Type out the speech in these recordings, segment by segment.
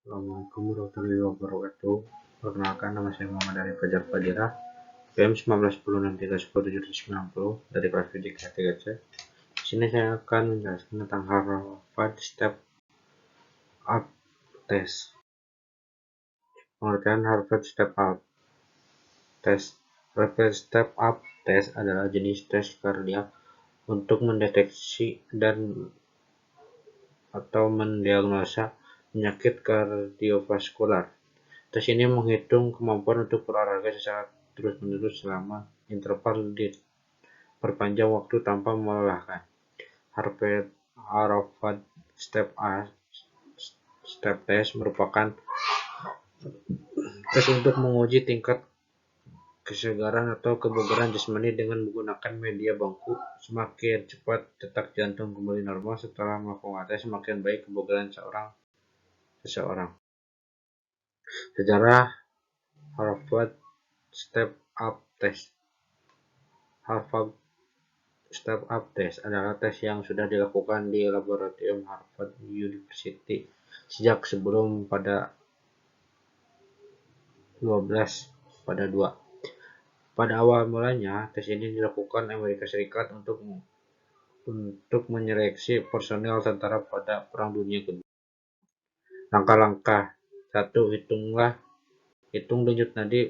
Assalamualaikum warahmatullahi wabarakatuh. Perkenalkan, nama saya Muhammad Arif Fajar Fadira, PM 1910631090 dari kelas fisika 3C. Di sini saya akan menjelaskan tentang Harvard Step Up Test. Pengertian Harvard Step Up Test. Harvard Step Up Test adalah jenis tes kardiak untuk mendeteksi dan atau mendiagnosa penyakit kardiovaskular. Tes ini menghitung kemampuan untuk berolahraga secara terus-menerus selama interval diperpanjang waktu tanpa melelahkan. Harvard Step Test merupakan tes untuk menguji tingkat kesegaran atau kebugaran jasmani dengan menggunakan media bangku. Semakin cepat detak jantung kembali normal setelah melakukan tes, semakin baik kebugaran seseorang. Sejarah Harvard Step Up Test. Harvard Step Up Test adalah tes yang sudah dilakukan di laboratorium Harvard University sejak sebelum pada 2. Pada awal mulanya, tes ini dilakukan Amerika Serikat untuk menyeleksi personel tentara pada Perang Dunia Kedua. Langkah-langkah: 1. Hitung denyut nadi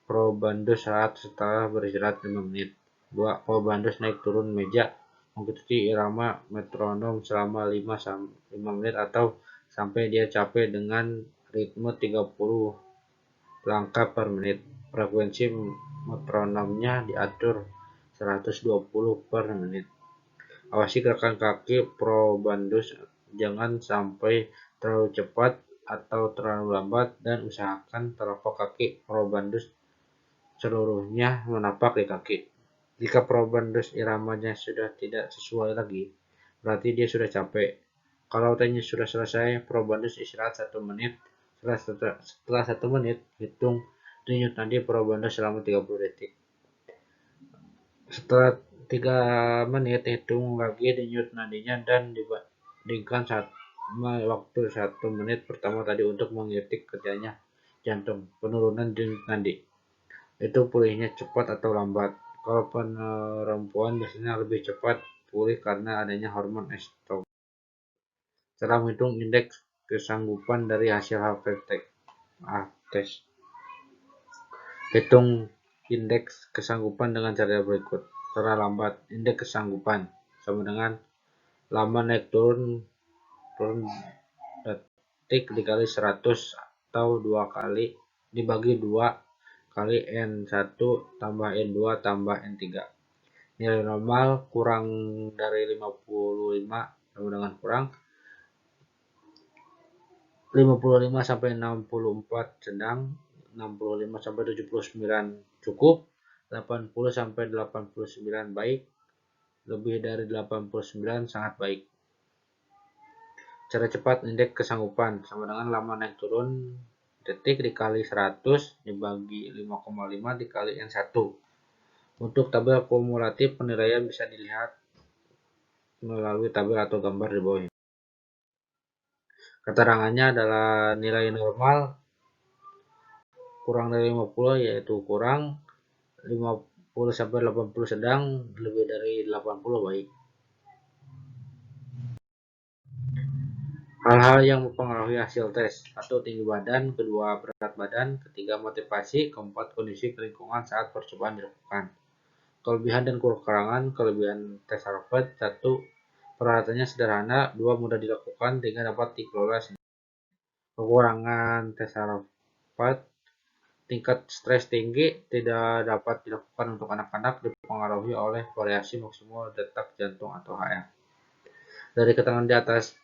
probandus saat setelah beristirahat 5 menit. 2. Probandus naik turun meja mengikuti irama metronom selama 5 menit atau sampai dia capek dengan ritme 30 langkah per menit. Frekuensi metronomnya diatur 120 per menit. Awasi gerakan kaki probandus, jangan sampai terlalu cepat atau terlalu lambat, dan usahakan telapak kaki probandus seluruhnya menapak di kaki. Jika probandus iramanya sudah tidak sesuai lagi, berarti dia sudah capek. Kalau tesnya sudah selesai, probandus istirahat 1 menit. Setelah 1 menit, hitung denyut nadi probandus selama 30 detik. Setelah 3 menit, hitung lagi denyut nadinya dan dibandingkan sama waktu 1 menit pertama tadi untuk mengikuti kerjanya jantung. Penurunan denyut nadi itu pulihnya cepat atau lambat. Kalau perempuan biasanya lebih cepat pulih karena adanya hormon estrogen. Cara menghitung indeks kesanggupan dari hasil Harvard Test. Hitung indeks kesanggupan dengan cara berikut. Cara lambat, indeks kesanggupan sama dengan lama naik turun detik dikali 100 atau 2 kali dibagi 2 kali N1 tambah N2 tambah N3. Nilai normal kurang dari 55 sama dengan kurang 55 sampai 64 sedang, 65 sampai 79 cukup, 80 sampai 89 baik, lebih dari 89 sangat baik. Cara cepat indeks kesanggupan sama dengan lama naik turun detik dikali 100 dibagi 5,5 dikali N1. Untuk tabel kumulatif, penilaian bisa dilihat melalui tabel atau gambar di bawah ini. Keterangannya adalah nilai normal kurang dari 50 yaitu kurang, 50 sampai 80 sedang, lebih dari 80 baik. Hal-hal yang mempengaruhi hasil tes: 1. Tinggi badan, 2. Berat badan, 3. Motivasi, 4. Kondisi lingkungan saat percobaan dilakukan. Kelebihan dan kekurangan. Kelebihan tes Harvard: 1. Peralatannya sederhana, 2. Mudah dilakukan, 3. Dapat dikelola sendiri. Kekurangan tes Harvard: tingkat stres tinggi, tidak dapat dilakukan untuk anak-anak, dipengaruhi oleh variasi maksimal detak jantung atau HR. Dari keterangan di atas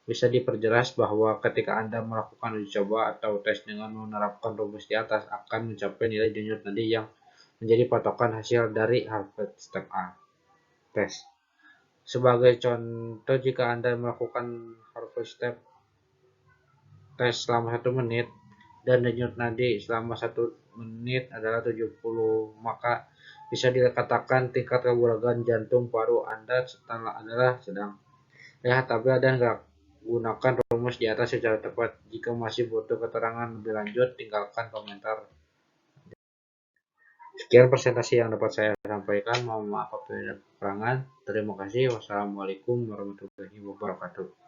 bisa diperjelas bahwa ketika Anda melakukan uji coba atau tes dengan menerapkan rumus di atas, akan mencapai nilai denyut nadi yang menjadi patokan hasil dari Harvard Step Up Test. Sebagai contoh, jika Anda melakukan Harvard Step Test selama 1 menit dan denyut nadi selama 1 menit adalah 70, maka bisa dikatakan tingkat kebugaran jantung paru Anda adalah sedang. Lihat tabel dan gunakan rumus di atas secara tepat. Jika masih butuh keterangan lebih lanjut, tinggalkan komentar. Sekian presentasi yang dapat saya sampaikan. Mohon maaf apabila ada kekurangan. Terima kasih. Wassalamualaikum warahmatullahi wabarakatuh.